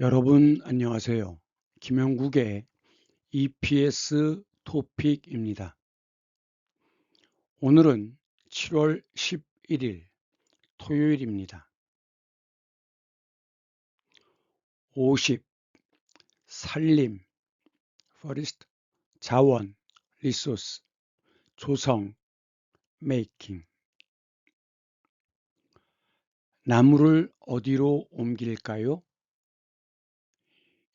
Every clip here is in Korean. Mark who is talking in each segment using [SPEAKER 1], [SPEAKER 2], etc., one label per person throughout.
[SPEAKER 1] 여러분 안녕하세요. 김영국의 EPS 토픽입니다. 오늘은 7월 11일 토요일입니다. 50. 살림 Forest, 자원 Resource, 조성 Making. 나무를 어디로 옮길까요?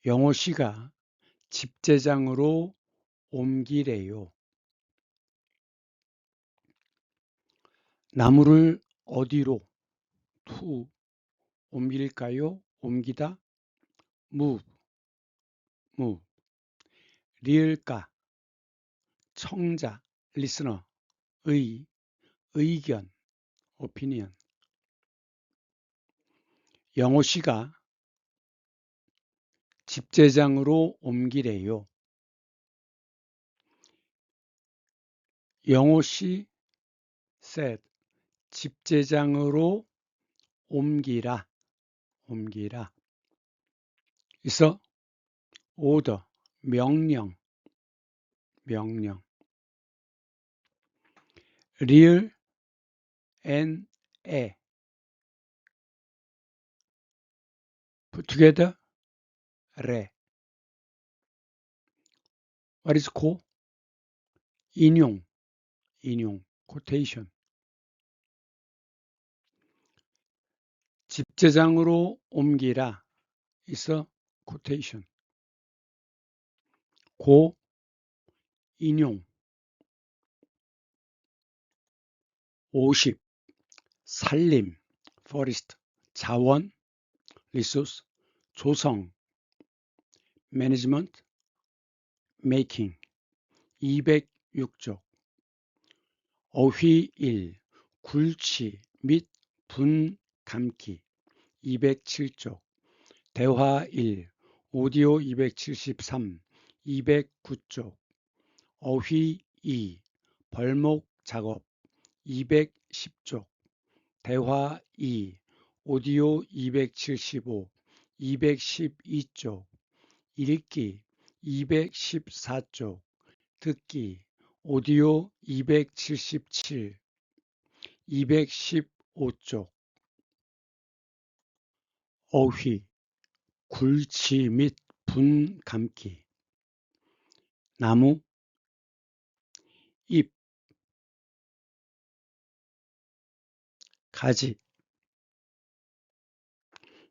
[SPEAKER 1] 영호 씨가 집재장으로 옮기래요. 나무를 어디로 to 옮길까요? 옮기다 move. 리을가 청자 listener 의견 opinion. 영호 씨가 집재장으로 옮기래요. 영호 씨 said 집재장으로 옮기라. 있어 order 명령. 리을 and 에 put together 레. What is quote? 인용 quotation. 집재장으로 옮기라 있어 quotation. 고 인용. 50. 살림 forest, 자원 resource, 조성 management, making. 206쪽 어휘 1. 굴치 및 분 감기. 207쪽 대화 1. 오디오 273. 209쪽 어휘 2. 벌목 작업. 210쪽 대화 2. 오디오 275. 212쪽 읽기 214쪽 듣기 오디오 277. 215쪽 어휘 굴치 및 분 감기. 나무 잎 가지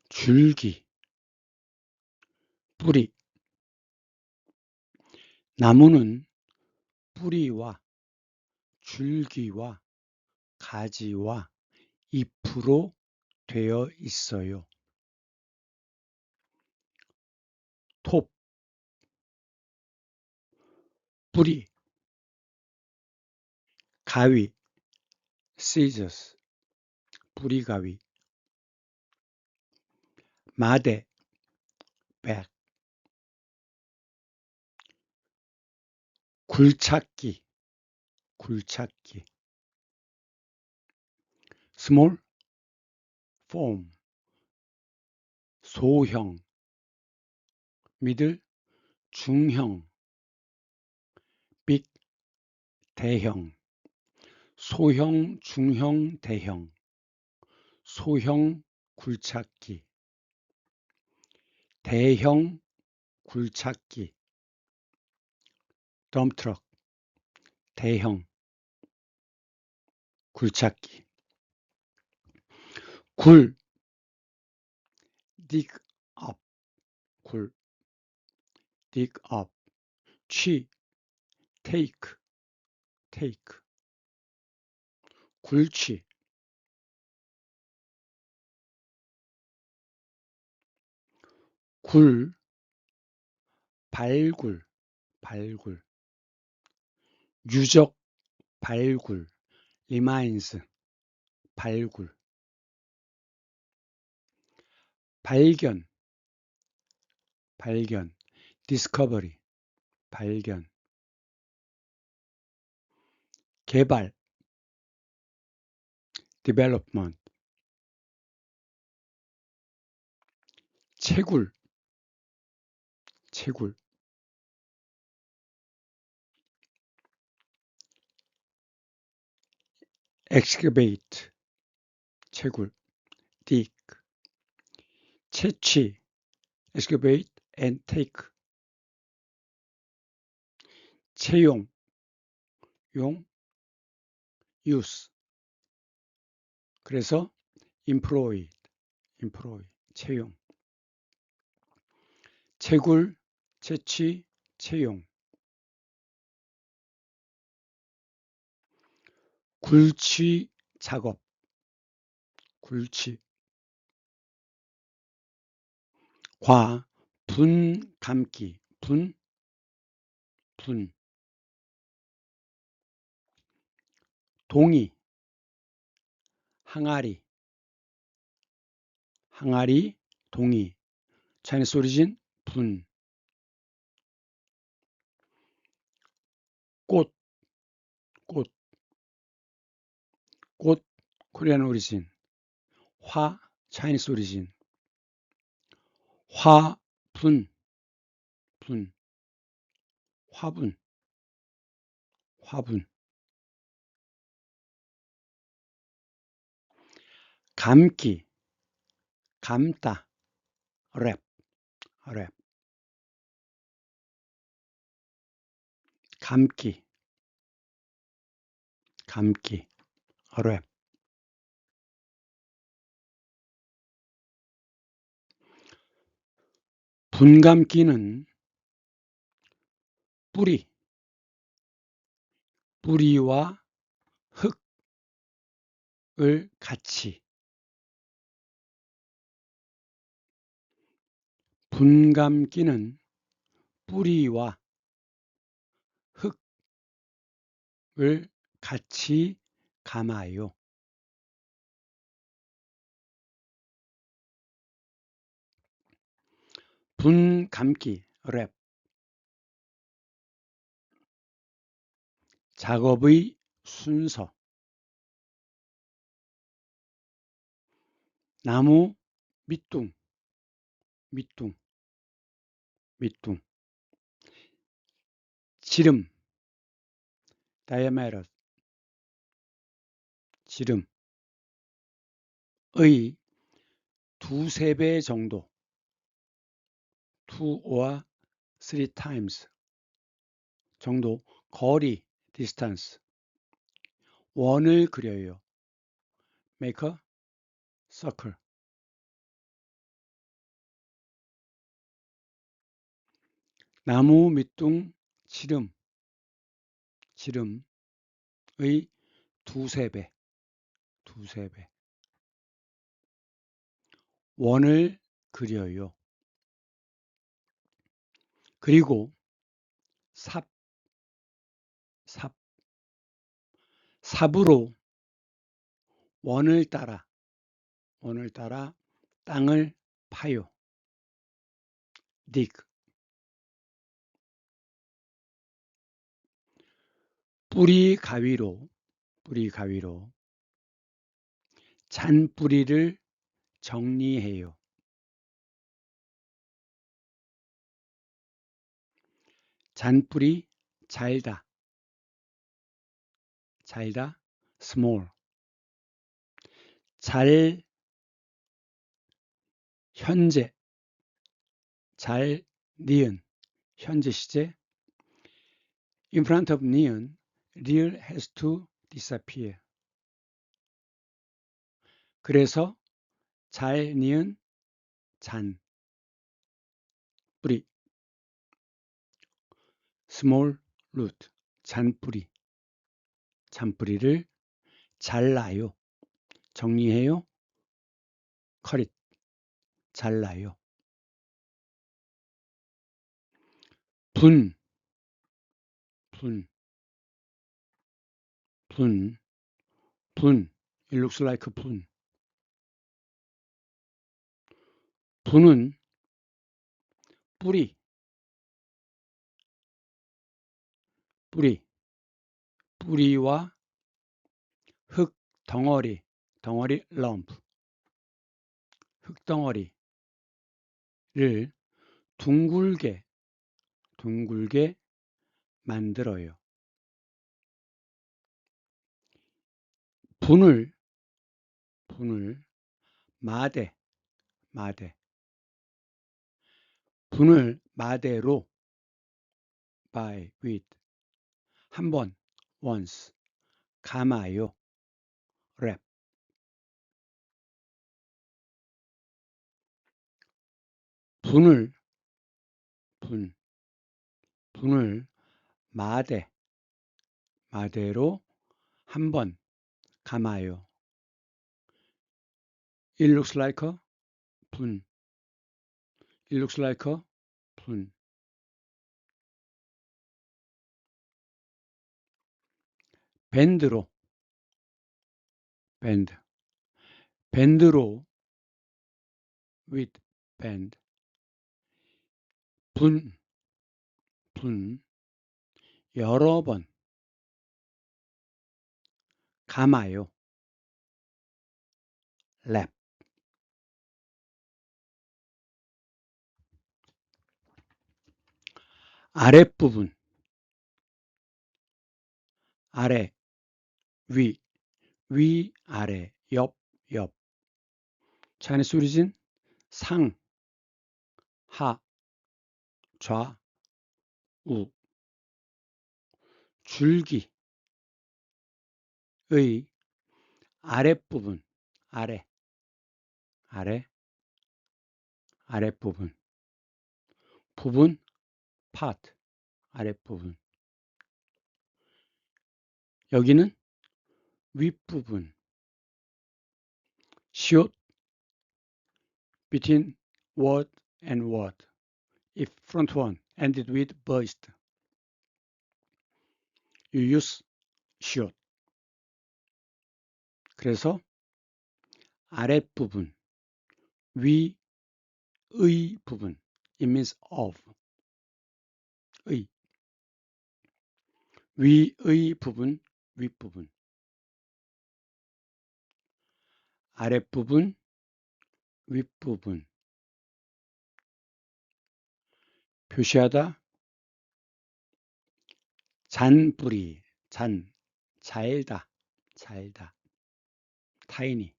[SPEAKER 1] 줄기 뿌리. 나무는 뿌리와 줄기와 가지와 잎으로 되어 있어요. 톱 뿌리. 가위 scissors 뿌리 가위. 마대 백. 굴착기 small form 소형. middle 중형. big 대형. 소형 중형 대형. 소형 굴착기. 대형 굴착기 덤트럭. 대형 굴착기. 굴 dig up 취 take 굴취. 굴 발굴 유적 발굴 remains 발굴. 발견 discovery 발견. 개발 development. 채굴 채굴. excavate, 채굴. dig, 채취, excavate and take. 채용, 용, use. 그래서 employ, 채용. 채굴, 채취, 채용. 굴취 작업, 굴취. 과, 분 감기, 분. 동이, 항아리, 동이. Chinese origin, 분. 꽃, Korean origin. 화, Chinese origin. 화분, 화분. 감기, 감다, 랩. 감기, 랩. 분감기는 뿌리와 흙을 같이. 분감기는 뿌리와 흙을 같이 감아요. 분감기, 랩. 작업의 순서. 나무 밑둥. 지름, diameter. 지름의 두세 배 정도. 2 or 3 times 정도. 거리, distance. 원을 그려요. make a circle. 나무 밑둥 지름의 두세 배. 원을 그려요. 그리고 삽으로 원을 따라 땅을 파요. dig. 뿌리 가위로 잔뿌리를 정리해요. 잔뿌리, 잘다, small. 현재, 니은, 현재 시제. In front of 니은, real has to disappear. 그래서 니은, 뿌리. small root, 잔뿌리를 잘라요. 정리해요. cut it, 잘라요. 분. It looks like a 분. 분은 뿌리와 흙 덩어리, lump. 흙덩어리를 둥글게 둥글게 만들어요. 분을 마대 분을 마대로 by with 한 번 once 감아요. wrap 분을 마대로 한 번 감아요. It looks like a 분. It looks like a 분. 밴드로 밴드로 with band 분 여러 번 감아요. 랩 아랫부분 아래 위 아래 옆 Chinese origin 상 하 좌 우 줄기의 아랫부분 아랫부분 부분 part 아랫부분 여기는 윗부분 시옷 between word and word if front one ended with burst you use 시옷 그래서 아랫부분 위의 부분 it means of 위의 부분 윗부분 아랫부분 윗부분 표시하다 잔뿌리 잘다 tiny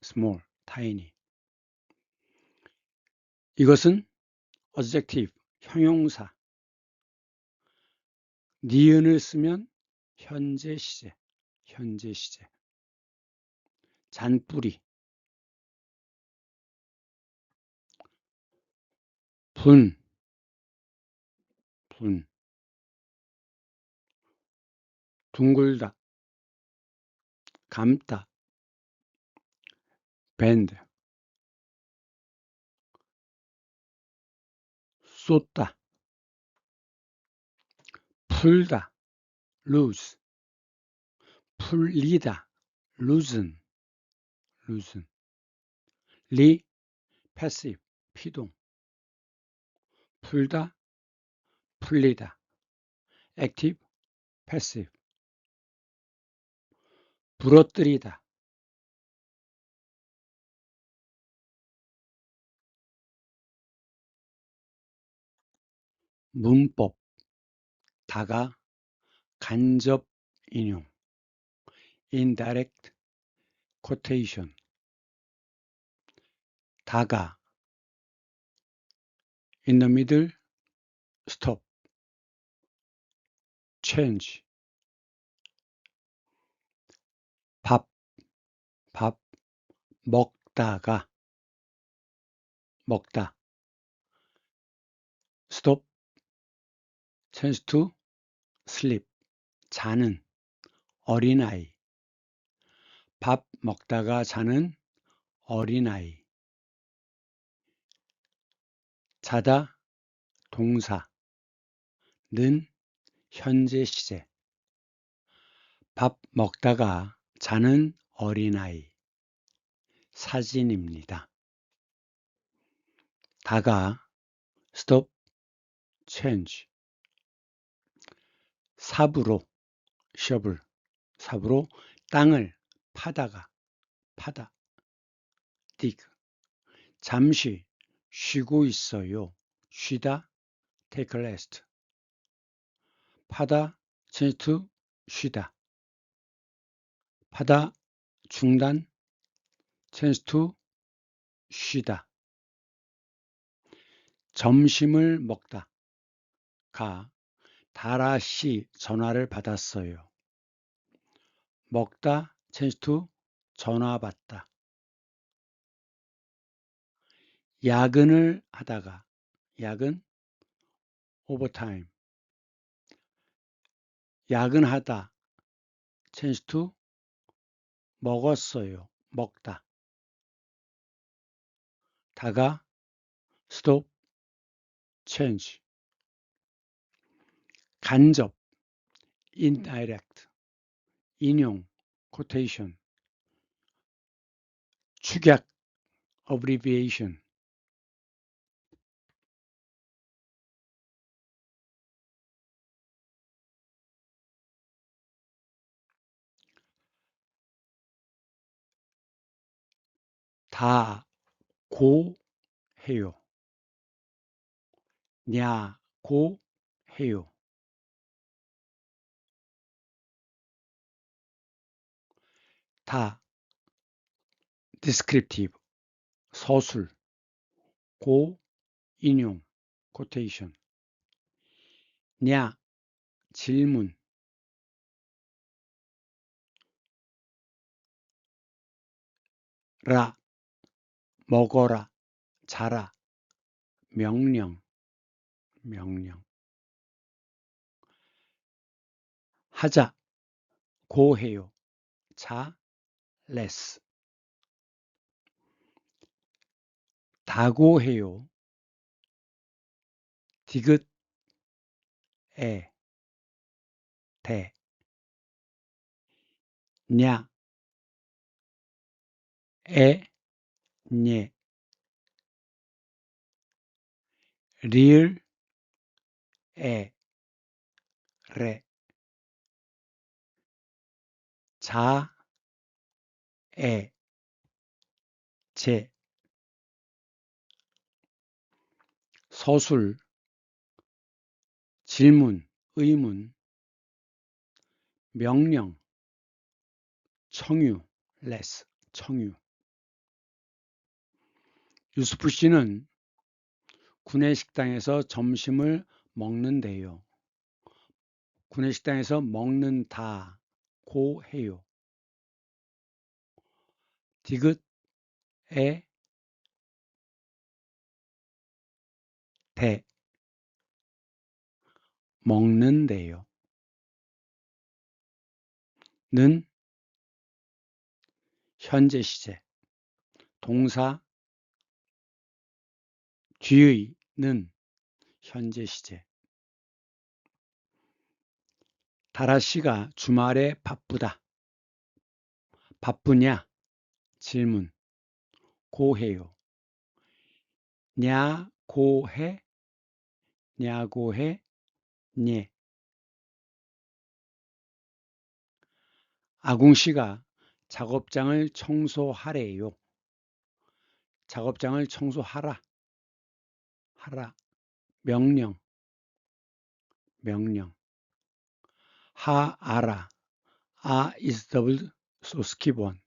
[SPEAKER 1] small tiny 이것은 adjective 형용사 니은을 쓰면 현재 시제 잔뿌리 분 둥글다 감다 bend 쏟다 풀다 loose 풀리다 loosen 리 passive 피동 풀다 풀리다 active passive 부러뜨리다 문법 다가 간접 인용 indirect quotation 다가 in the middle stop change 밥 먹다 stop change to sleep 자는 어린아이 밥 먹다가 자는 어린아이 자다 동사 는 현재 시제 밥 먹다가 자는 어린아이 사진입니다. 다가 stop change 삽으로 shovel 삽으로 땅을 파다 dig 잠시 쉬고 있어요. 쉬다 take a rest. 파다 change to 쉬다. 파다 중단 change to 쉬다. 점심을 먹다. 가 다라 씨 전화를 받았어요. 먹다 change to 전화 받다. 야근을 하다가 야근 overtime. 야근하다 change to 먹었어요. 먹다. 다가 stop change. 간접 indirect. 인용 quotation. 축약 abbreviation. 다 고해요. 냐 고해요. 다 descriptive 서술 고 인용 quotation. 냐 질문. 라 먹어라 자라 명령. 하자 고해요. 자 less. 다고해요. 디귿 에 대. 냐 에 nye. 리을 에 레. 자 에 제. 서술 질문 의문. 명령 청유 less. 청유. 유스프 씨는 구내식당에서 점심을 먹는데요. 구내식당에서 먹는다 고해요. 디귿 에 대. 먹는데요. 는 현재 시제. 동사 뒤의 는 현재 시제. 다라 씨가 주말에 바쁘다. 바쁘냐 질문 고해요. 냐 고해 냐고해 nye. 아궁 씨가 작업장을 청소하래요. 작업장을 청소하라 하라 명령. 하아라 아 is double so skip one.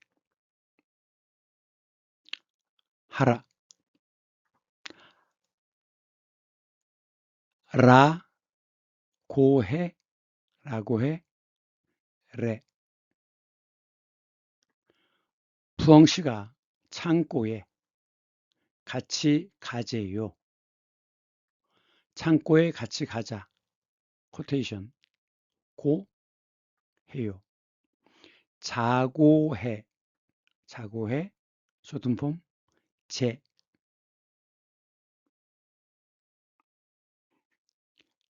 [SPEAKER 1] 하라. 라 고해 라고 해 레. 부엉 씨가 창고에 같이 가재요. 창고에 같이 가자 코테이션 고 해요. 자고해 쇼튼폼 제.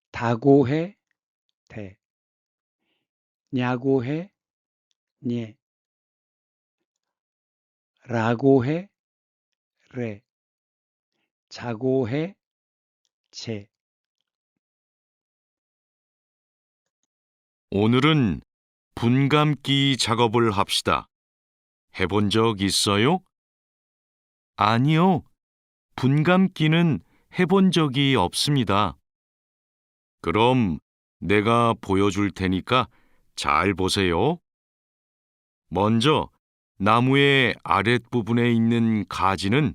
[SPEAKER 1] 다고해 대. 냐고해 nye. 라고해 레. 자고해 제.
[SPEAKER 2] 오늘은 분감기 작업을 합시다. 해본 적 있어요? 아니요. 분감기는 해본 적이 없습니다. 그럼 내가 보여줄 테니까 잘 보세요. 먼저 나무의 아랫부분에 있는 가지는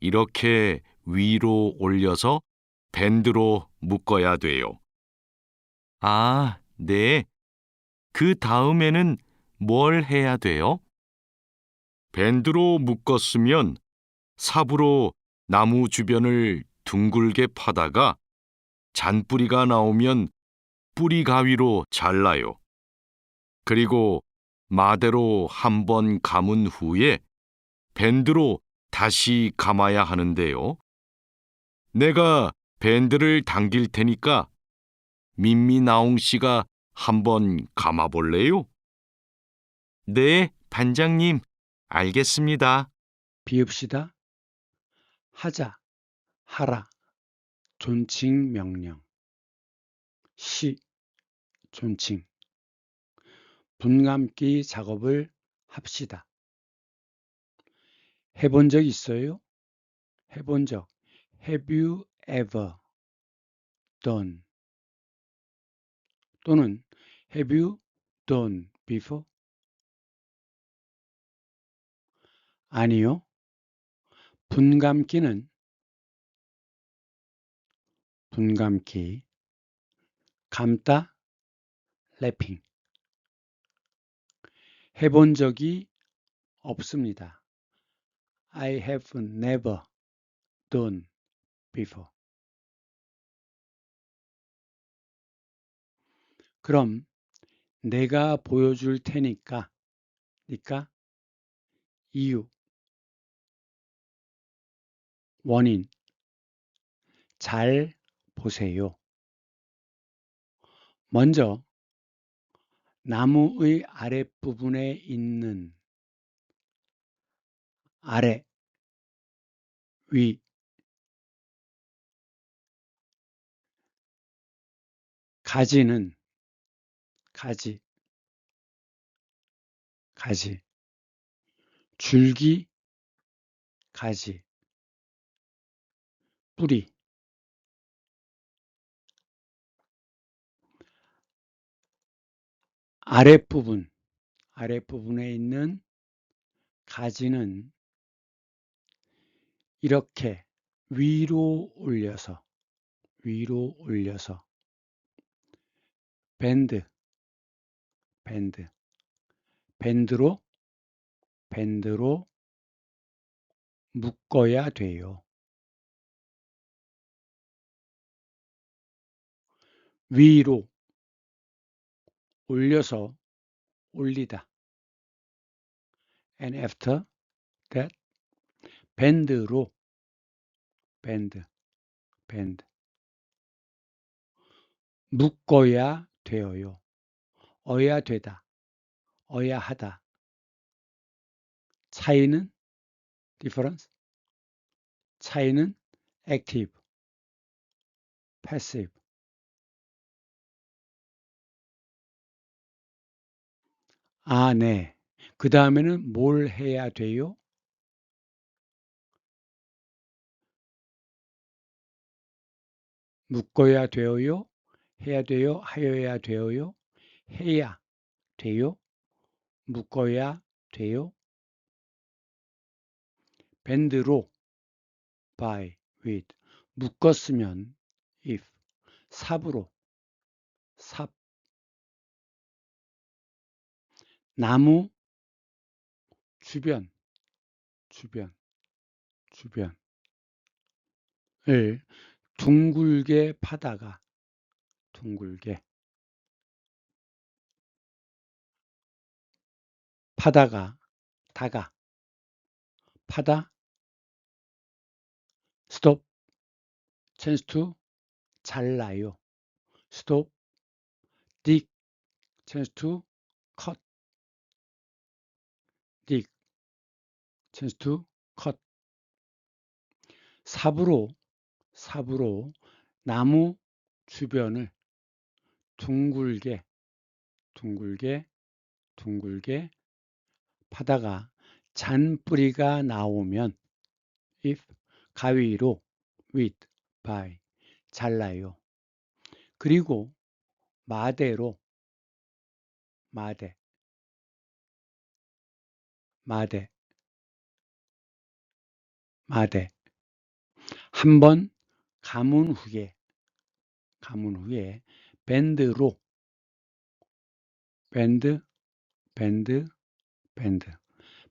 [SPEAKER 2] 이렇게 위로 올려서 밴드로 묶어야 돼요. 아, 네. 그 다음에는 뭘 해야 돼요? 밴드로 묶었으면 삽으로 나무 주변을 둥글게 파다가 잔뿌리가 나오면 뿌리 가위로 잘라요. 그리고 마대로 한 번 감은 후에 밴드로 다시 감아야 하는데요. 내가 밴드를 당길 테니까 민미나옹 씨가 한번 감아볼래요? 네, 반장님, 알겠습니다.
[SPEAKER 1] 비읍시다. 하자, 하라, 존칭 명령. 시, 존칭. 분감기 작업을 합시다. 해본 적 있어요? 해본 적. Have you ever done? 또는 Have you done before? 아니요. 분감기는 분감기, 감다, 랩핑. 해본 적이 없습니다. I have never done before. 그럼 내가 보여줄 테니까, 이유, 원인, 잘 보세요. 먼저 나무의 아랫부분에 있는 아래, 위, 가지는 가지, 줄기, 가지, 뿌리, 아랫부분에 있는 가지는 이렇게 위로 올려서 밴드, 밴드로 묶어야 돼요. 위로 올려서 올리다. And after that, 밴드, 묶어야 되어요. 어야 되다, 어야 하다. 차이는 difference, 차이는 active, passive. 아, 네. 그 다음에는 뭘 해야 돼요? 묶어야 되어요? 해야 돼요? 하여야 되어요? 해야 돼요? 묶어야 돼요? 밴드로 by, with, 묶었으면 if, 삽으로, 삽, 나무 주변, 주변을 둥글게 파다가, 다가, 파다, stop, change to, 잘라요. stop, dig, change to, cut, dig, change to, cut. 삽으로 나무 주변을 둥글게 파다가 잔뿌리가 나오면 if, 가위로 with, by, 잘라요. 그리고 마대로 마대 한번 감은 후에 밴드로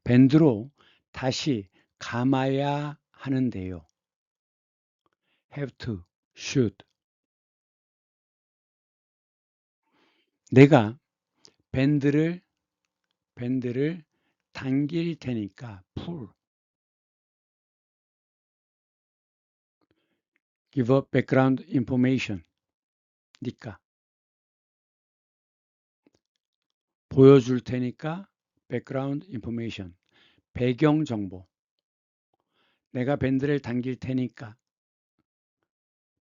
[SPEAKER 1] 밴드로 다시 감아야 하는데요. have to, should. 내가 밴드를 당길 테니까 pull. give up background information. 니까 보여줄 테니까 background information. 배경 정보. 내가 밴드를 당길 테니까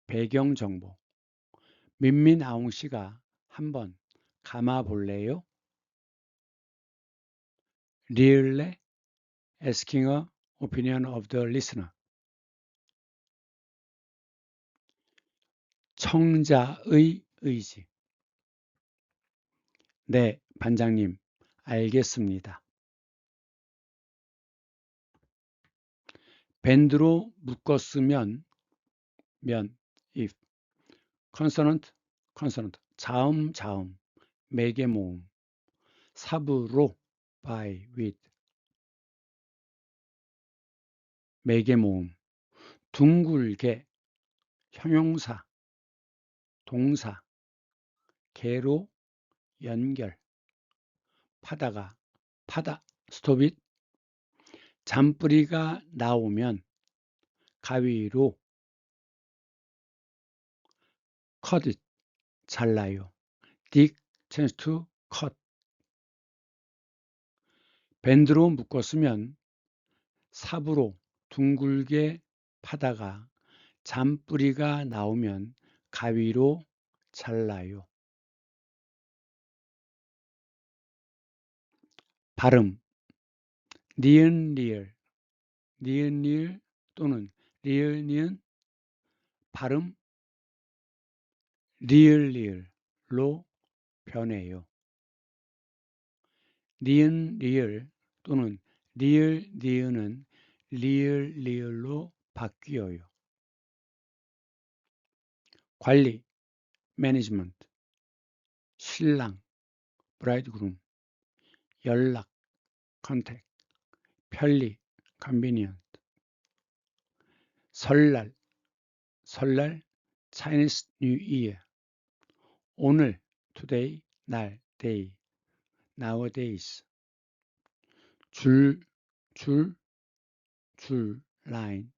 [SPEAKER 1] 배경 정보. 민민아웅 씨가 한번 감아 볼래요? Really asking a opinion of the listener. 청자의 의지. 네, 반장님, 알겠습니다. 밴드로 묶었으면 if consonant 자음 매개 모음 삽으로 by with 매개 모음 둥글게 형용사 동사 개로 연결 파다 stop it 잔뿌리가 나오면 가위로 cut it 잘라요. dig change to cut. 밴드로 묶었으면 삽으로 둥글게 파다가 잔뿌리가 나오면 가위로 잘라요. 발음 니은 리을 또는 리을 니은 발음 리을로 변해요. 니은 리을 또는 리을 니은은 리을로 바뀌어요. 관리 매니지먼트 신랑 브라이드그룸 연락 컨택 편리 컨비니언트 설날 Chinese New Year 오늘 today 날 day nowadays 줄 line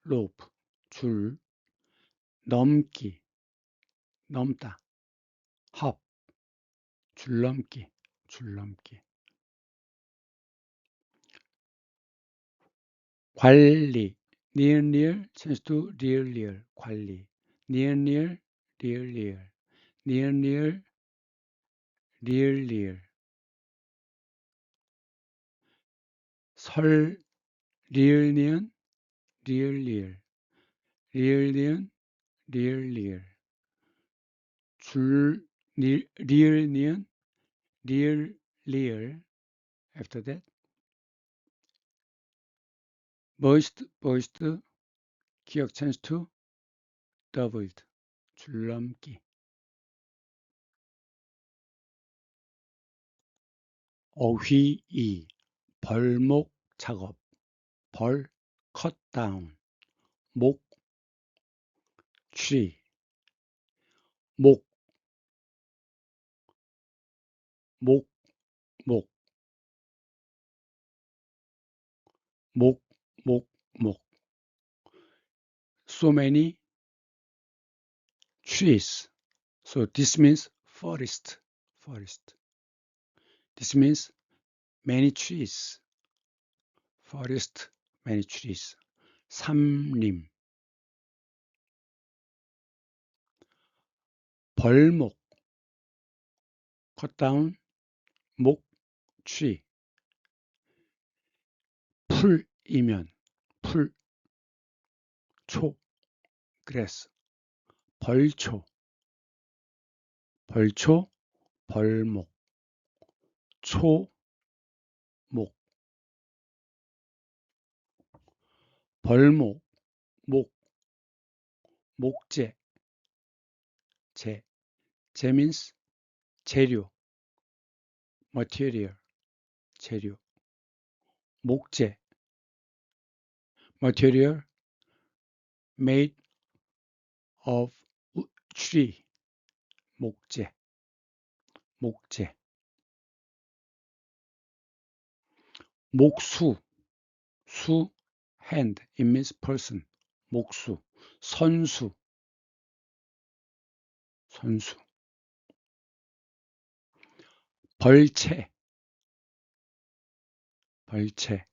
[SPEAKER 1] rope 줄 넘기 넘다 hop 줄넘기 관리 니은 리을 change to 리을 관리 니은 리을 니은 리을 설 리을 니은 리을 니은 줄 리을 니은 리을 after that voiced 기억 change to doubled 줄넘기 어휘이 벌목 작업 벌 cut down 목 tree 목 so many trees so this means forest this means many trees forest many trees 삼림 벌목 cut down 목 tree 풀이면 초 grass 벌초 벌초, 벌목, 초목, 벌목, 목, 목재, 재 means 재료, material, 재료, 목재, material made of tree, 목재, 목재, 목수, 수, hand, it means person, 목수, 선수, 선수, 벌채, 벌채,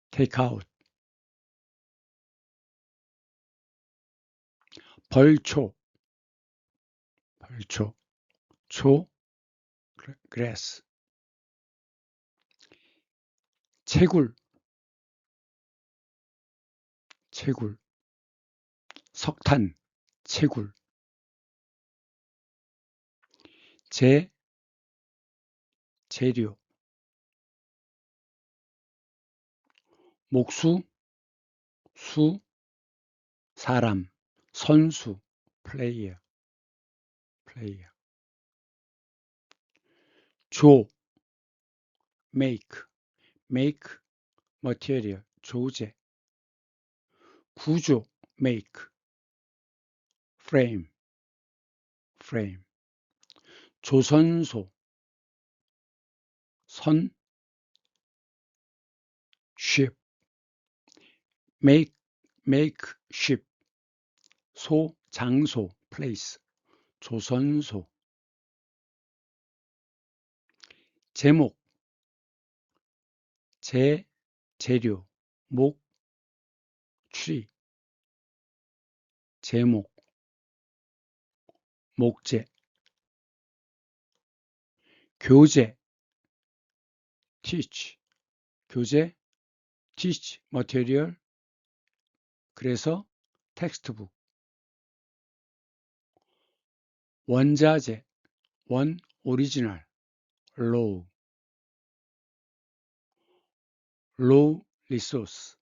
[SPEAKER 1] take out, 벌초, 벌초, 초, grass, 채굴, 채굴, 석탄, 채굴, 재료, 목수, 수, 사람, 선수, player, player, 조, make, make, material, 조제, 구조, make, frame, frame, 조선소, 선, ship, make ship, 소, 장소, place, 조선소, 제목, 재료, 목, tree, 제목, 목재, 교재, teach, 교재, teach, material, 그래서 텍스트북, 원자재, 원, 오리지널, raw, raw resource,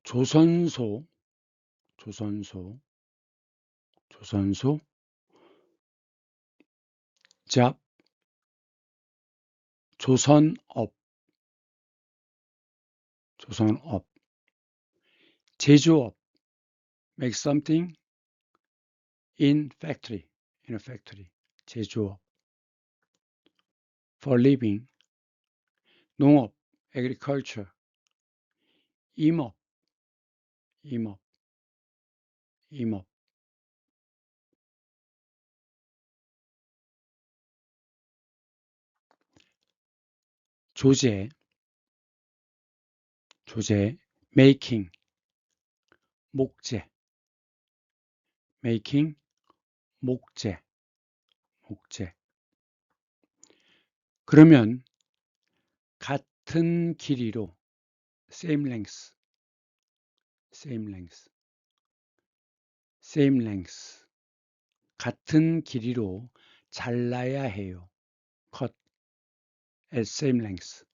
[SPEAKER 1] 조선소, 조선소, 조선소, job, 조선업, 조선업, 제조업, make something in factory, in a factory, 제조업, for living, 농업, agriculture, 임업, 임업, 임업, 조제, 조제, making, 목재, making, 목재, 목재. 그러면 같은 길이로 same length, same length, same length, 같은 길이로 잘라야 해요. cut at same length.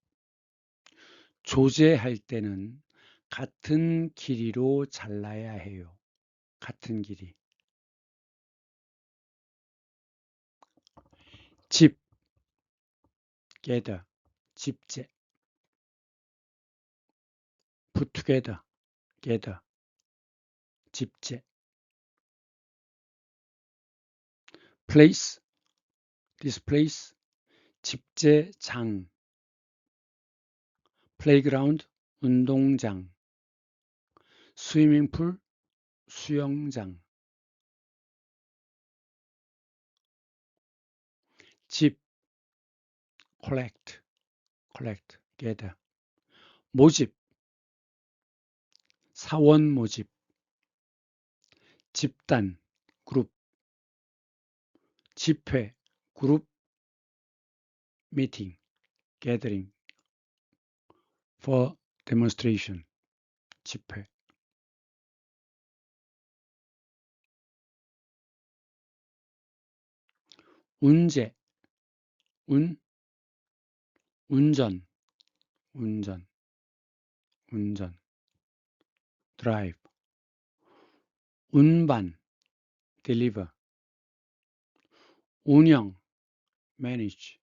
[SPEAKER 1] 조제할 때는 같은 길이로 잘라야 해요. 같은 길이. 집, gather, 집재. put together, gather, 집재. place, this place, 집재장. playground, 운동장. 스위밍풀, 수영장. 집, collect, gather. 모집, 사원 모집. 집단, 그룹. 집회, 그룹 meeting, gathering for demonstration. 집회. 운제, 운전, drive. 운반, deliver. 운영, manage.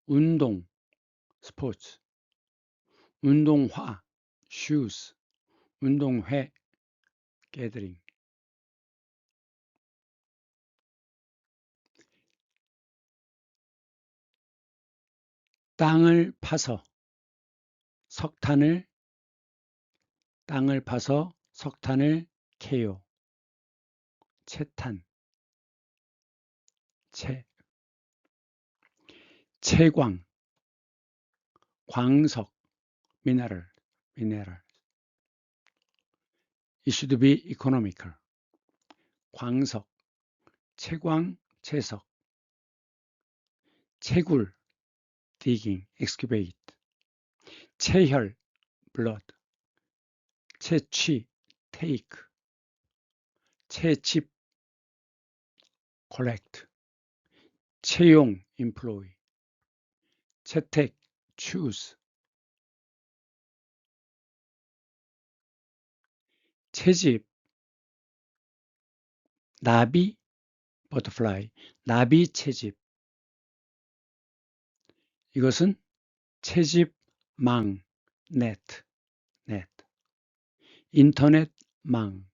[SPEAKER 1] 운동, sports. 운동화, shoes. 운동회, gathering. 땅을 파서 석탄을 캐요. 채탄, 채광, 광석, mineral. It should be economical. 광석, 채광, 채석. 채굴, digging, excavate. 채혈, blood. 채취, take. 채집, collect. 채용, employ. 채택, choose. 채집, 나비, butterfly. 나비 채집. 이것은 채집망, net. 인터넷망,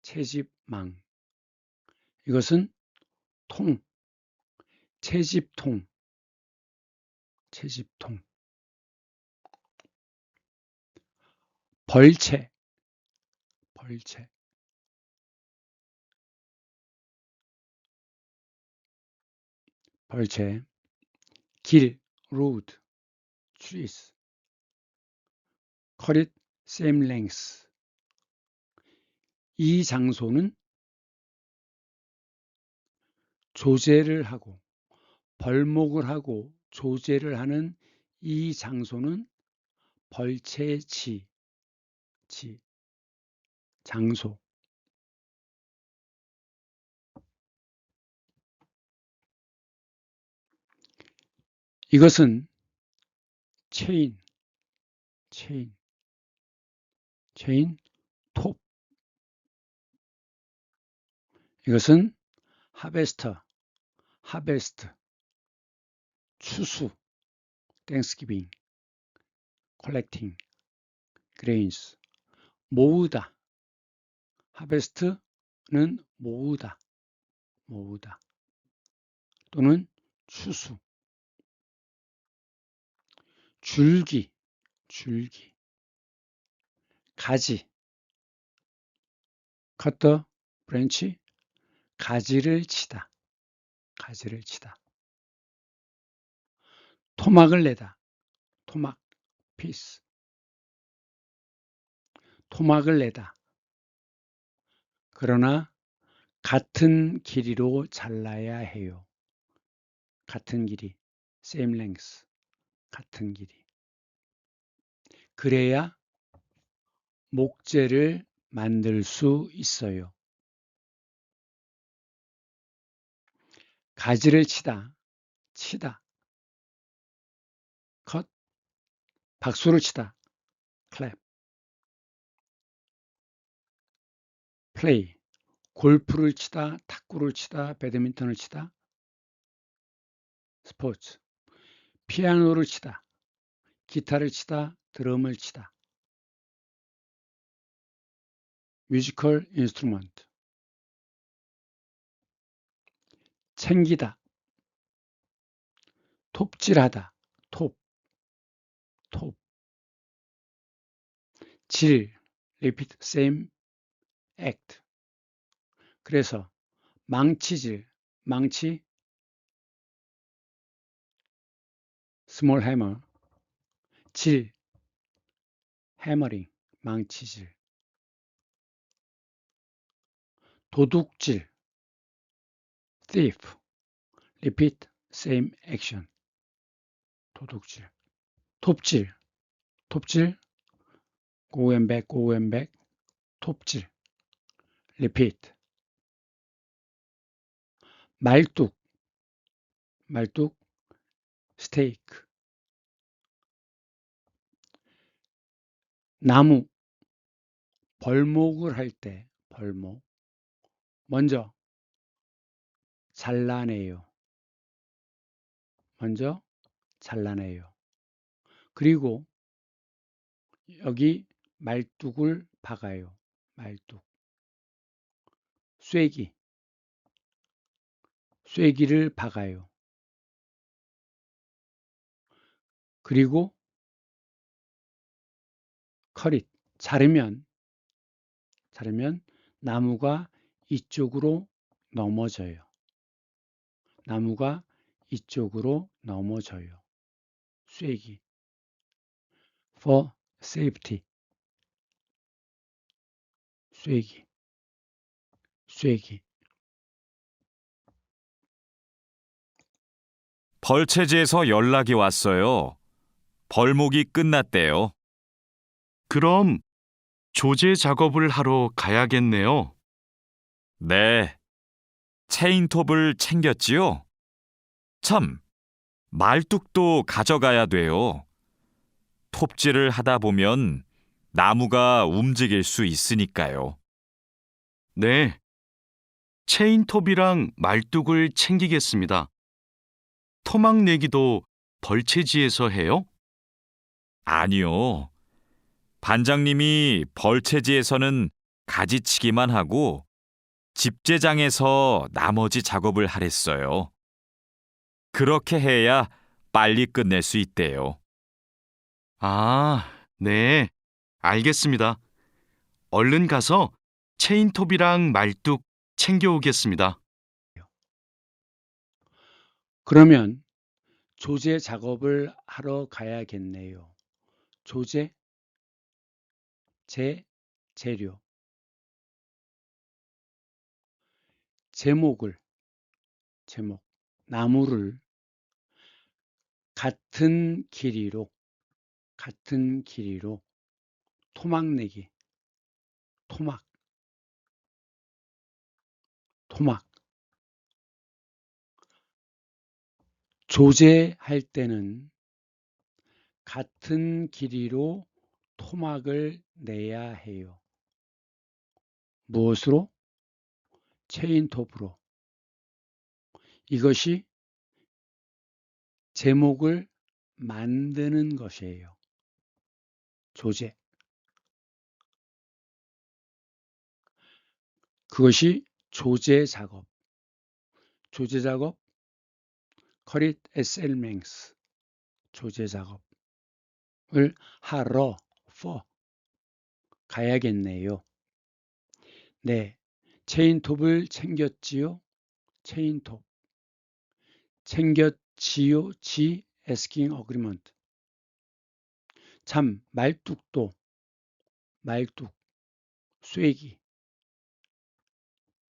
[SPEAKER 1] 채집망. 이것은 통, 채집통. 벌채, 길, road, trees. cut it same length. 이 장소는 조제를 하고 벌목을 하고 조제를 하는 이 장소는 벌채지, 장소. 이것은 체인, 톱. 이것은 하베스트, 추수, Thanksgiving, collecting, grains. 모으다, 하베스트는 모으다 또는 추수. 줄기, 가지, cut the branch, 가지를 치다. 토막을 내다, 토막, piece. 토막을 내다. 그러나 같은 길이로 잘라야 해요. 같은 길이, same length, 같은 길이. 그래야 목재를 만들 수 있어요. 가지를 치다, cut. 박수를 치다, clap. play. 골프를 치다, 탁구를 치다, 배드민턴을 치다, 스포츠. 피아노를 치다, 기타를 치다, 드럼을 치다, 뮤지컬 인스트루먼트. 챙기다, 톱질하다, 톱. 질, repeat same act. 그래서 망치질, 망치, small hammer. 질, hammering, 망치질. 도둑질, thief. repeat same action. 도둑질. 톱질, go and back, go and back, 톱질, repeat. 말뚝, steak. 나무, 벌목을 할 때, 벌목. 먼저 잘라내요. 그리고 여기 말뚝을 박아요. 말뚝. 쐐기를 박아요. 그리고 cut, 자르면 나무가 이쪽으로 넘어져요. 쐐기. for safety. 쐐기.
[SPEAKER 3] 벌채지에서 연락이 왔어요. 벌목이 끝났대요.
[SPEAKER 2] 그럼 조제 작업을 하러 가야겠네요.
[SPEAKER 3] 네. 체인톱을 챙겼지요? 참, 말뚝도 가져가야 돼요. 톱질을 하다 보면 나무가 움직일 수 있으니까요.
[SPEAKER 2] 네. 체인톱이랑 말뚝을 챙기겠습니다. 토막 내기도 벌채지에서 해요?
[SPEAKER 3] 아니요. 반장님이 벌채지에서는 가지치기만 하고 집제장에서 나머지 작업을 하랬어요. 그렇게 해야 빨리 끝낼 수 있대요.
[SPEAKER 2] 아, 네. 알겠습니다. 얼른 가서 체인톱이랑 말뚝 챙겨오겠습니다.
[SPEAKER 1] 그러면 조제 작업을 하러 가야겠네요. 조제, 재료. 제목, 나무를 같은 길이로 토막 내기, 토막. 조제할 때는 같은 길이로 토막을 내야 해요. 무엇으로? 체인톱으로. 이것이 제목을 만드는 것이에요. 조제. 그것이 조제 작업. cut it SL length. 조제 작업을 하러 가야겠네요. 네, 체인톱을 챙겼지요. 체인톱. 챙겼지요. asking agreement. 참, 말뚝,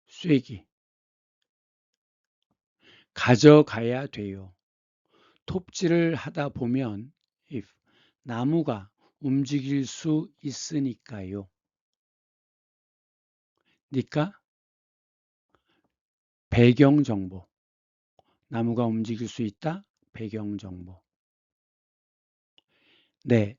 [SPEAKER 1] 쐐기. 가져가야 돼요. 톱질을 하다 보면 if 나무가 움직일 수 있으니까요. 배경정보. 나무가 움직일 수 있다. 배경정보. 네,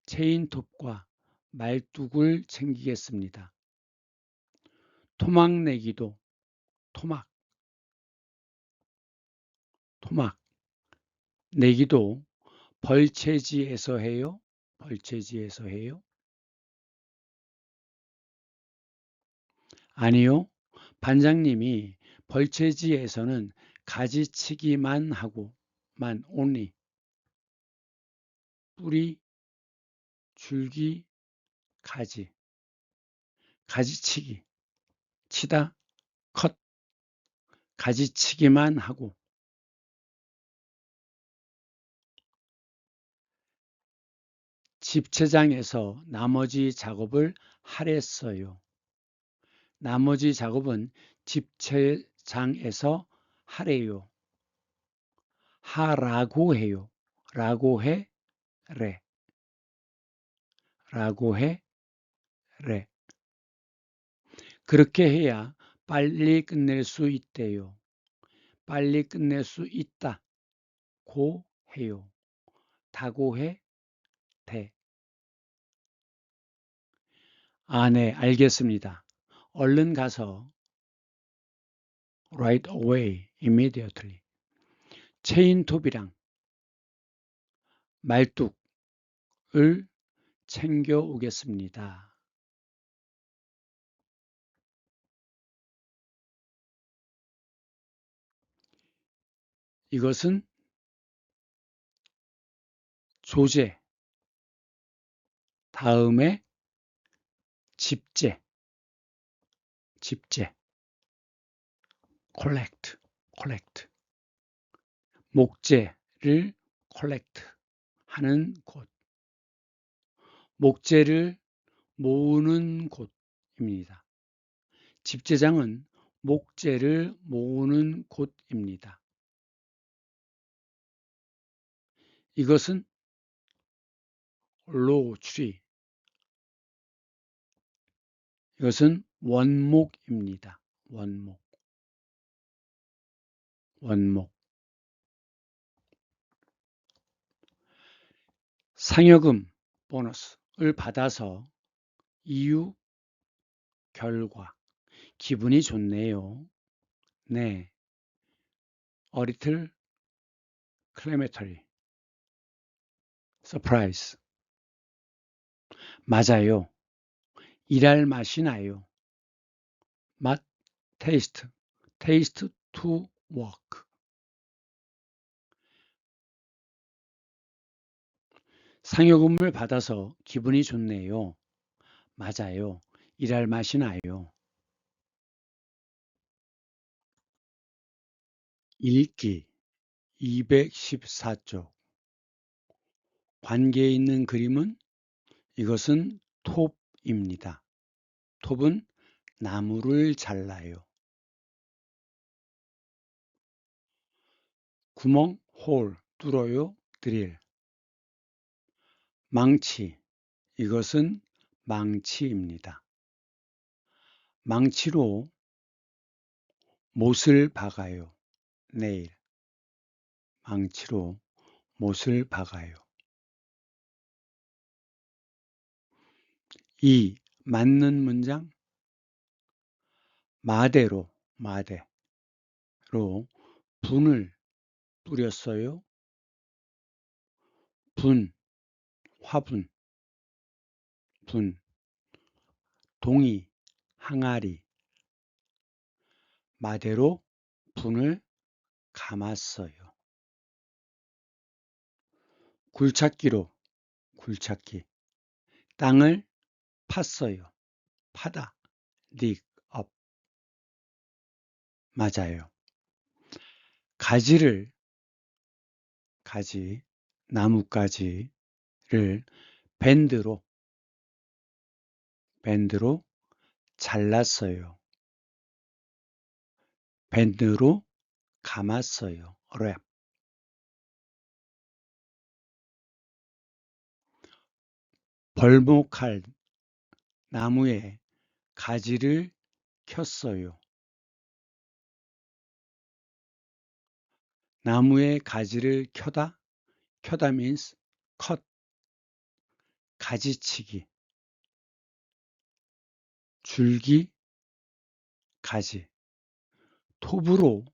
[SPEAKER 1] 체인톱과 말뚝을 챙기겠습니다. 토막 내기도 토막 내기도 벌채지에서 해요. 아니요. 반장님이 벌채지에서는 가지치기만 only 뿌리, 줄기, 가지치기, 치다, 컷, 가지치기만 하고 집채장에서 나머지 작업을 하랬어요. 나머지 작업은 집채장에서 하래요. 하라고 해요. 라고 해, 래. 라고 해, 래. 그렇게 해야 빨리 끝낼 수 있대요. 빨리 끝낼 수 있다. 고 해요. 다고 해, 돼. 아, 네, 알겠습니다. 얼른 가서 right away, immediately. 체인톱이랑 말뚝을 챙겨 오겠습니다. 이것은 조제, 다음에 집제, collect. 목재를 collect 하는 곳, 목재를 모으는 곳입니다. 집재장은 목재를 모으는 곳입니다. 이것은 low tree, 이것은 원목입니다. 원목. 상여금 보너스를 받아서 이유, 결과, 기분이 좋네요. 네, a little climactory, surprise. 맞아요. 일할 맛이 나요. 맛, taste to work. 상여금을 받아서 기분이 좋네요. 맞아요. 일할 맛이 나요. 읽기 214쪽. 관계 있는 그림은 이것은 톱입니다. 톱은 나무를 잘라요. 구멍, 홀, 뚫어요. 드릴. 망치, 이것은 망치입니다. 망치로 못을 박아요. 네일. 망치로 못을 박아요. 이 맞는 문장 마대로 분을 뿌렸어요. 분, 화분, 동이, 항아리. 마대로 분을 감았어요. 굴착기, 땅을 팠어요. 파다, dig up. 맞아요. 나뭇가지를 밴드로 잘랐어요. 밴드로 감았어요. 랩. 벌목할 나무에 가지를 켰어요. 나무에 가지를 켜다 means cut, 가지치기. 줄기, 가지. 톱으로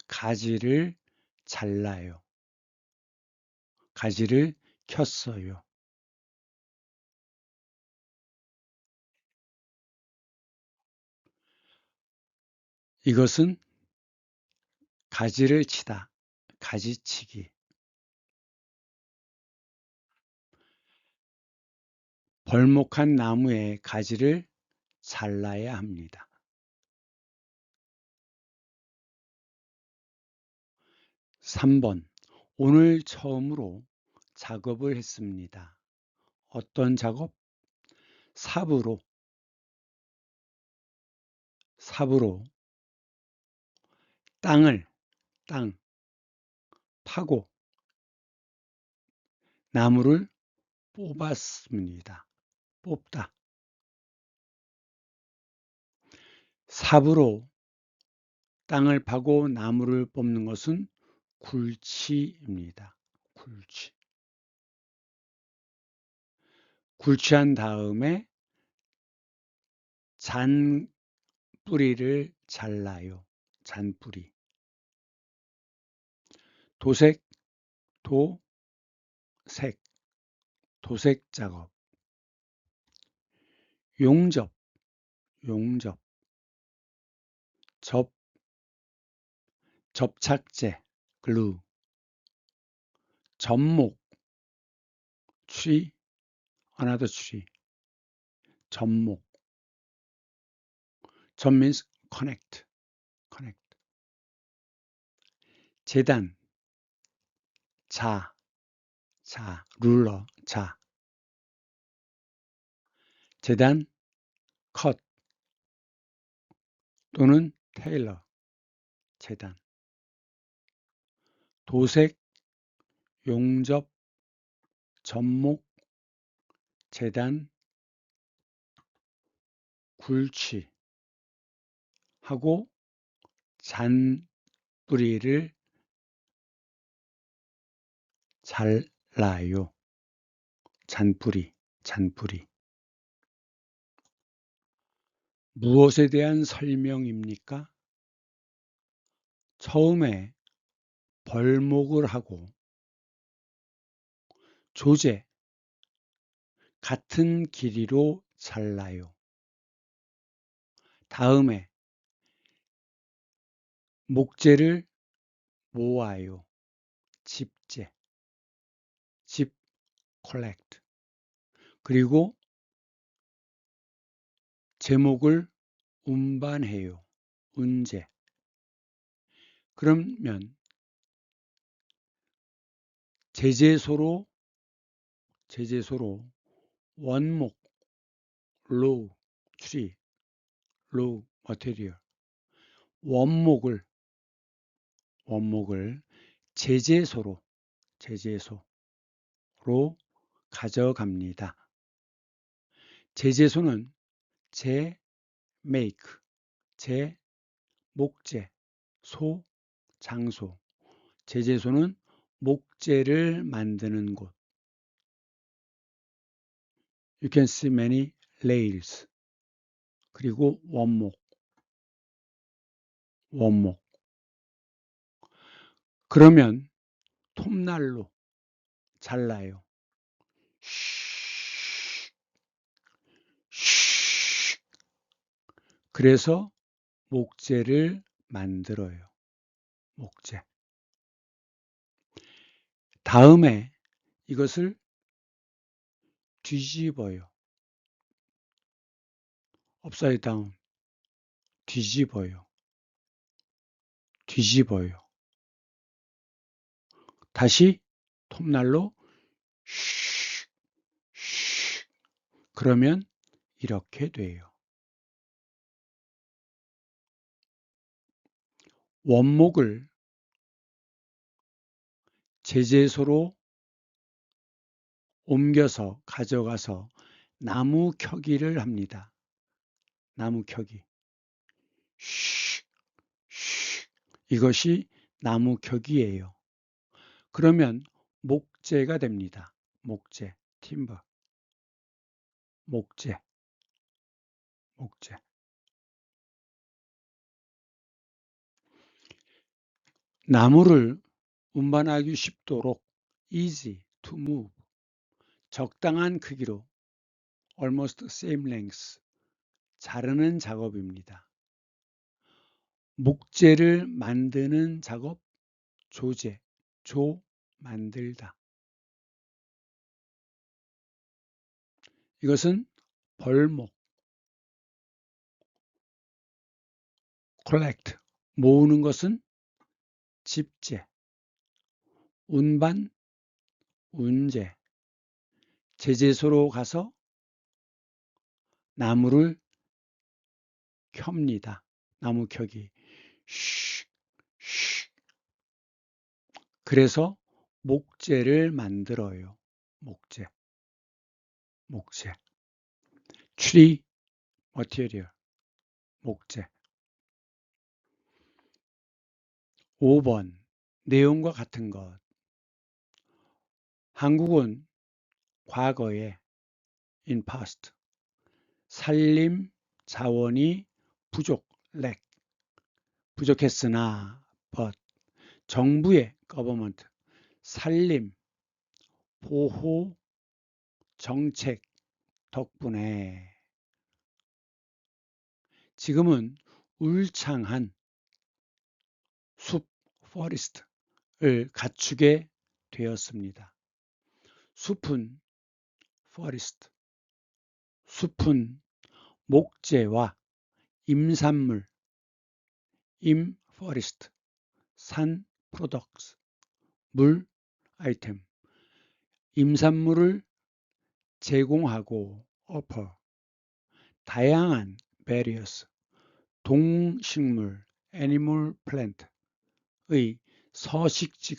[SPEAKER 1] 가지를 잘라요. 가지를 켰어요. 이것은 가지를 치다, 가지치기. 벌목한 나무의 가지를 잘라야 합니다. 3번. 오늘 처음으로 작업을 했습니다. 어떤 작업? 삽으로 땅 하고 나무를 뽑았습니다. 뽑다. 삽으로 땅을 파고 나무를 뽑는 것은 굴치입니다. 굴치. 굴치한 다음에 잔뿌리를 잘라요. 잔뿌리. 도색, 도색, 도색 작업. 용접, 용접. 접착제, glue. 접목, tree, another tree. 접목. 접 means connect. 재단, 룰러, 재단, 컷 또는 테일러, 재단. 도색, 용접, 접목, 재단, 굴치 하고 잔뿌리를 잘라요. 잔뿌리. 무엇에 대한 설명입니까? 처음에 벌목을 하고 조제 같은 길이로 잘라요. 다음에 목재를 모아요. 집재, collect. 그리고 제목을 운반해요. 운제. 그러면 제재소로 원목, raw tree, raw material. 원목을 제재소로 가져갑니다. 제재소는 make, 목재, 장소. 제재소는 목재를 만드는 곳. You can see many rails. 그리고 원목. 그러면 톱날로 잘라요. 그래서 목재를 만들어요. 목재. 다음에 이것을 뒤집어요. upside down. 뒤집어요. 다시 톱날로 그러면 이렇게 돼요. 원목을 제재소로 가져가서 나무 켜기를 합니다. 나무 켜기. 이것이 나무 켜기예요. 그러면 목재가 됩니다. 목재, timber. 목재. 나무를 운반하기 쉽도록 easy to move. 적당한 크기로 almost same length. 자르는 작업입니다. 목재를 만드는 작업, 조제, 만들다. 이것은 벌목, collect, 모으는 것은 집재, 운반, 운제, 제재소로 가서 나무를 켭니다. 나무 켜기. 그래서 목재를 만들어요. 목재. tree material. 목재. 5번. 내용과 같은 것. 한국은 과거에 in past 산림 자원이 부족했으나 but 정부의 government 산림 보호 정책 덕분에 지금은 울창한 숲 forest를 갖추게 되었습니다. 숲은 forest, 숲은 목재와 임산물, forest, 산 products, 물 아이템, 임산물을 제공하고 offer, 다양한 various, 동식물 animal plant의 서식지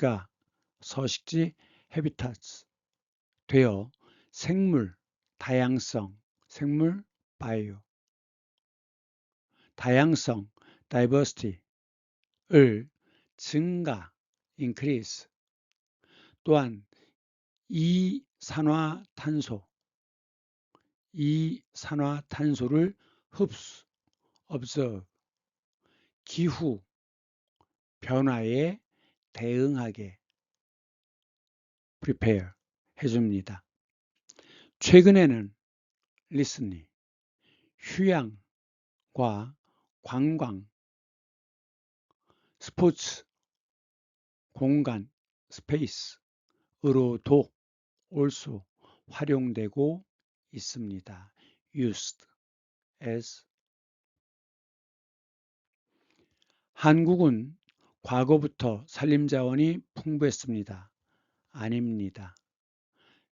[SPEAKER 1] habitats 되어 생물 다양성 생물 bio 다양성 diversity를 증가 increase 또한 이산화탄소를 흡수 observe 기후 변화에 대응하게 prepare 해줍니다. 최근에는 리스닝, 휴양과 관광, 스포츠, 공간, 스페이스으로도 also 활용되고 있습니다. used as 한국은 과거부터 산림자원이 풍부했습니다. 아닙니다.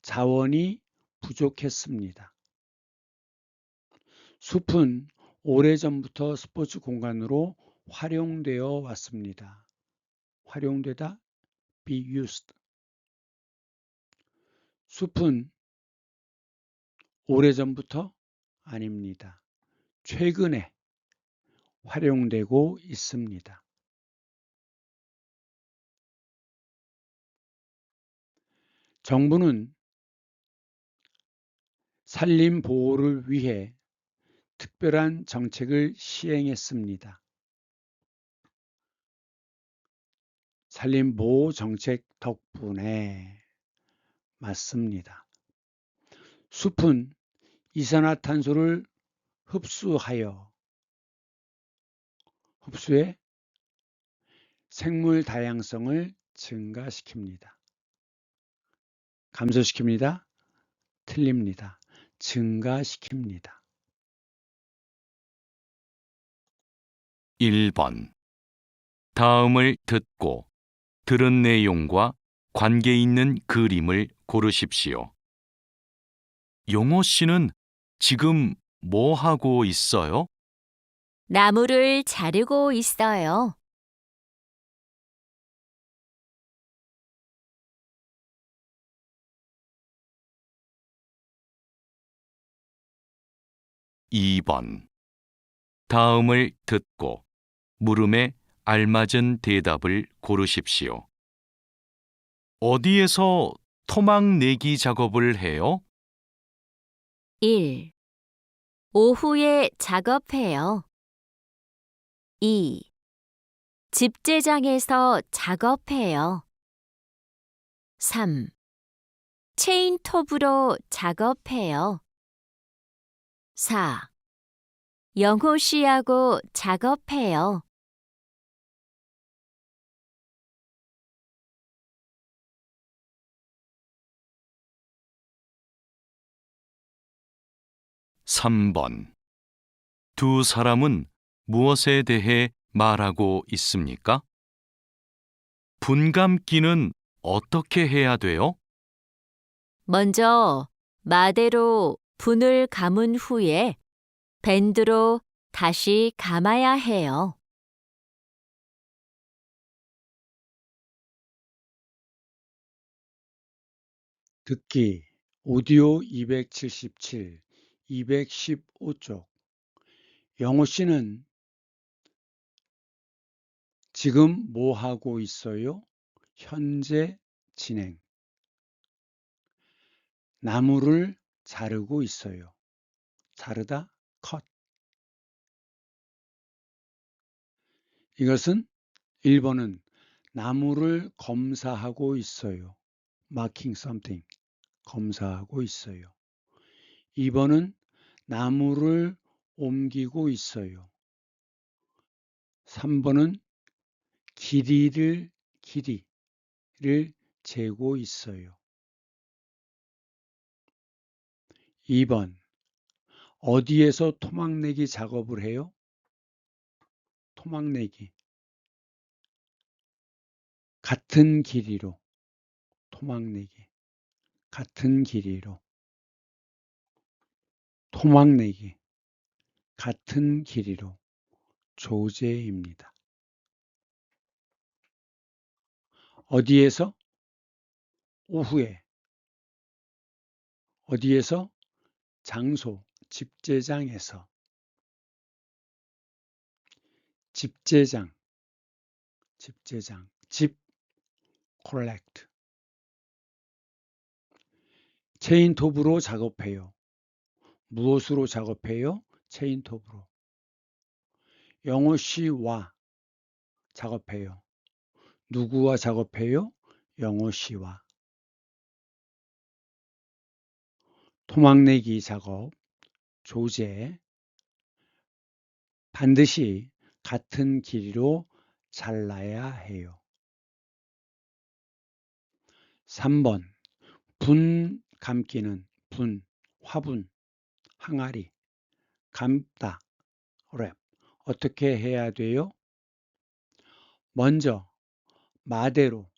[SPEAKER 1] 자원이 부족했습니다. 숲은 오래전부터 스포츠 공간으로 활용되어 왔습니다. 활용되다 be used. 숲은 오래전부터 아닙니다. 최근에 활용되고 있습니다. 정부는 산림 보호를 위해 특별한 정책을 시행했습니다. 산림 보호 정책 덕분에 맞습니다. 숲은 이산화탄소를 흡수해 생물 다양성을 증가시킵니다. 감소시킵니다. 틀립니다. 증가시킵니다.
[SPEAKER 2] 1번. 다음을 듣고 들은 내용과 관계 있는 그림을 고르십시오. 용호 씨는 지금 뭐 하고 있어요?
[SPEAKER 4] 나무를 자르고 있어요.
[SPEAKER 2] 2번. 다음을 듣고 물음에 알맞은 대답을 고르십시오. 어디에서 토막 내기 작업을 해요?
[SPEAKER 4] 1. 오후에 작업해요. 2. 집제장에서 작업해요. 3. 체인톱으로 작업해요. 4. 영호 씨하고 작업해요.
[SPEAKER 2] 3번. 두 사람은 무엇에 대해 말하고 있습니까? 분감기는 어떻게 해야 돼요?
[SPEAKER 4] 먼저 마대로 분을 감은 후에 밴드로 다시 감아야 해요.
[SPEAKER 1] 듣기 오디오 277, 215쪽. 영호 씨는 지금 뭐 하고 있어요? 현재 진행. 나무를 자르고 있어요. 자르다, 컷. 이것은 1번은 나무를 검사하고 있어요. marking something. 검사하고 있어요. 2번은 나무를 옮기고 있어요. 3번은 길이를 재고 있어요. 2번 어디에서 토막내기 작업을 해요? 토막내기 같은 길이로 토막내기 같은 길이로 토막내기 같은 길이로 조제입니다. 어디에서? 오후에. 어디에서? 장소, 집제장에서. 집제장, 집, collect. 체인톱으로 작업해요. 무엇으로 작업해요? 체인톱으로. 영호 씨와 작업해요. 누구와 작업해요? 영호 씨와. 토막내기 작업, 조제. 반드시 같은 길이로 잘라야 해요. 3번 분 감기는 화분, 항아리, 감다, 랩. 어떻게 해야 돼요? 먼저 마대로,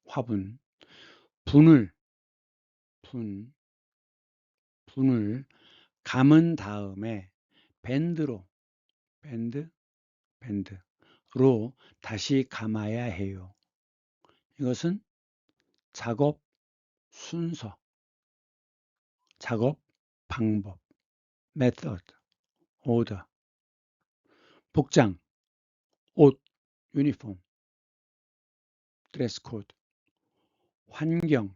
[SPEAKER 1] 화분, 분을 감은 다음에 밴드로 다시 감아야 해요. 이것은 작업 순서, 작업 방법, method, order. 복장, 옷, 유니폼, 드레스 코드. 환경,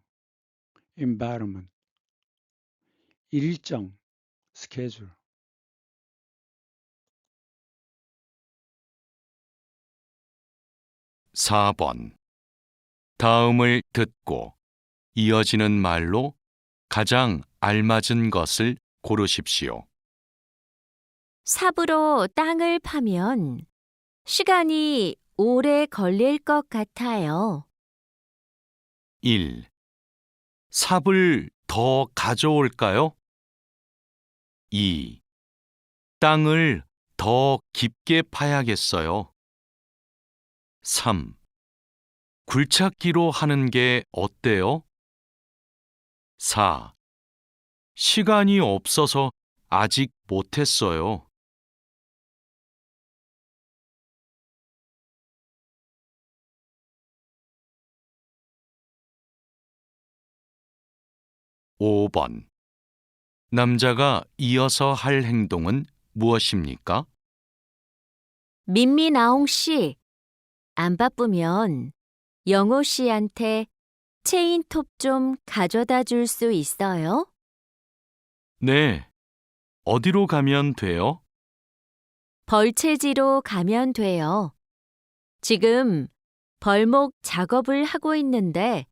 [SPEAKER 1] environment. 일정, schedule.
[SPEAKER 2] 4번. 다음을 듣고 이어지는 말로 가장 알맞은 것을 고르십시오.
[SPEAKER 4] 삽으로 땅을 파면 시간이 오래 걸릴 것 같아요.
[SPEAKER 2] 1. 삽을 더 가져올까요? 2. 땅을 더 깊게 파야겠어요. 3. 굴착기로 하는 게 어때요? 4. 시간이 없어서 아직 못했어요. 5번. 남자가 이어서 할 행동은 무엇입니까?
[SPEAKER 4] 민미나옹 씨, 안 바쁘면 영호 씨한테 체인톱 좀 가져다 줄 수 있어요?
[SPEAKER 2] 네. 어디로 가면 돼요?
[SPEAKER 4] 벌채지로 가면 돼요. 지금 벌목 작업을 하고 있는데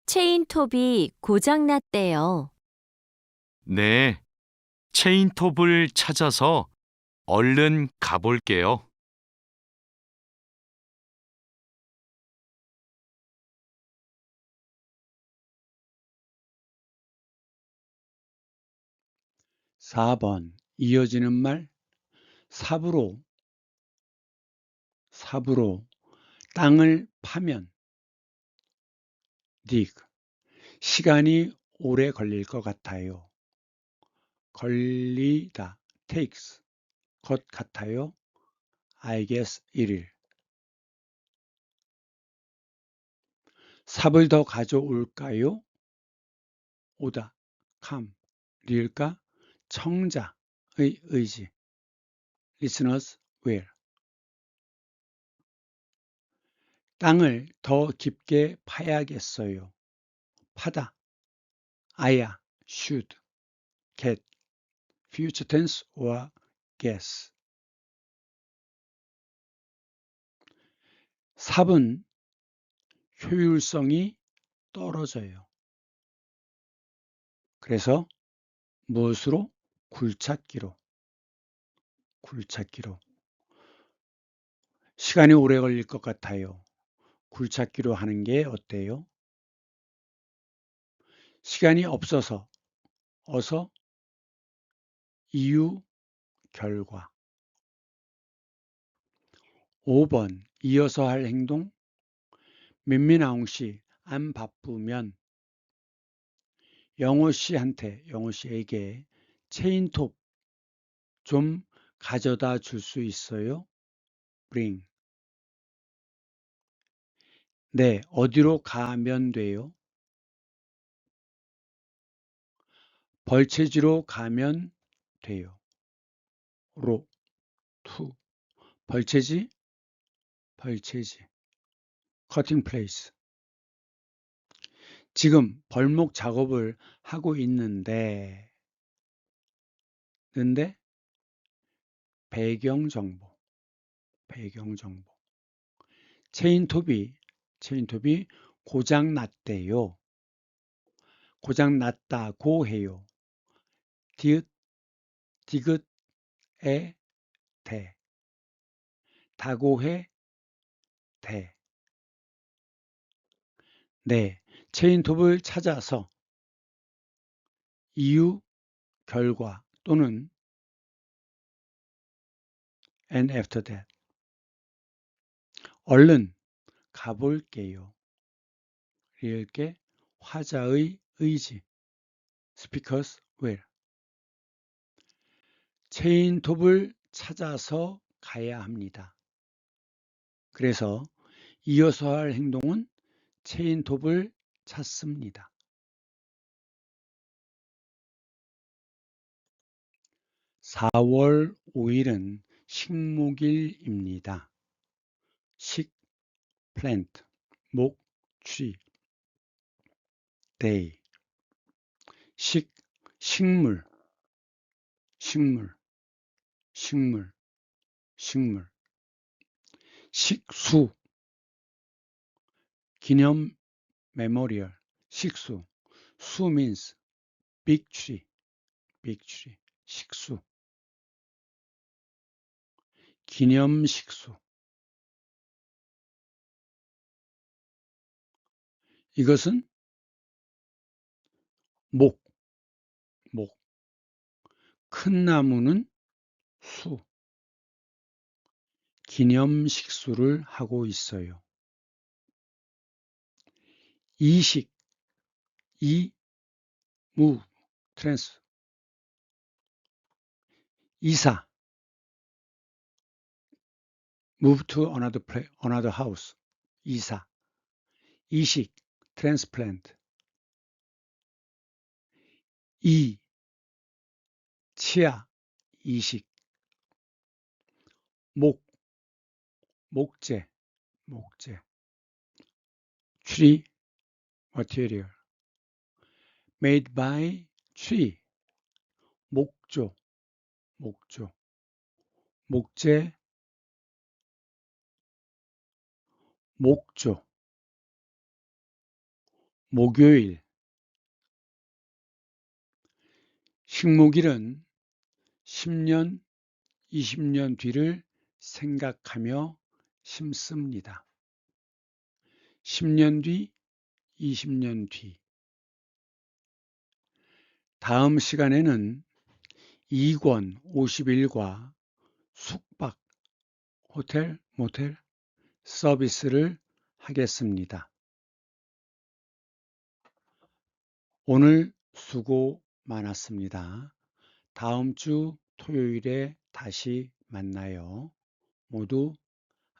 [SPEAKER 4] 체인톱이 고장났대요.
[SPEAKER 2] 네. 체인톱을 찾아서 얼른 가볼게요.
[SPEAKER 1] 4번 이어지는 말 삽으로 땅을 파면 dig 시간이 오래 걸릴 것 같아요. 걸리다 takes 것 같아요. I guess 1일 삽을 더 가져올까요? 오다, come, 리을까? 청자의 의지. listeners will. 땅을 더 깊게 파야겠어요. 파다, 아야, should, get, future tense or guess. 삽은 효율성이 떨어져요. 그래서 무엇으로? 굴착기로. 시간이 오래 걸릴 것 같아요. 굴착기로 하는 게 어때요? 시간이 없어서, 어서, 이유, 결과. 5번, 이어서 할 행동. 민민아웅 씨, 안 바쁘면 영호 씨에게 체인톱 좀 가져다 줄 수 있어요? bring. 네, 어디로 가면 돼요? 벌채지로 가면 돼요. 로, to. 벌채지, 커팅 플레이스. 지금 벌목 작업을 하고 있는데 배경정보. 체인톱이 고장났대요. 고장났다고 해요. 디귿에 대, 다고해 대. 네, 체인톱을 찾아서 이유, 결과 또는 and after that. 얼른 가볼게요. 리을게 화자의 의지. Speakers will. 체인톱을 찾아서 가야 합니다. 그래서 이어서 할 행동은 체인톱을 찾습니다. 4월 5일은 식목일입니다. plant, 목, tree. day. 식물. 식수, 기념 메모리얼. 식수. 수 means big tree. 식수. 기념식수. 이것은 목. 큰 나무는 수. 기념식수를 하고 있어요. 이식, move, transfer. 이사, move to another house. 이사. 이식, transplant. 치아, 이식. 목재. tree, material. made by tree. 목조. 목재, 목조. 목요일. 식목일은 10년, 20년 뒤를 생각하며 심습니다. 10년 뒤, 20년 뒤. 다음 시간에는 2권 51과 숙박, 호텔, 모텔 서비스를 하겠습니다. 오늘 수고 많았습니다. 다음 주 토요일에 다시 만나요. 모두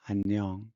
[SPEAKER 1] 안녕.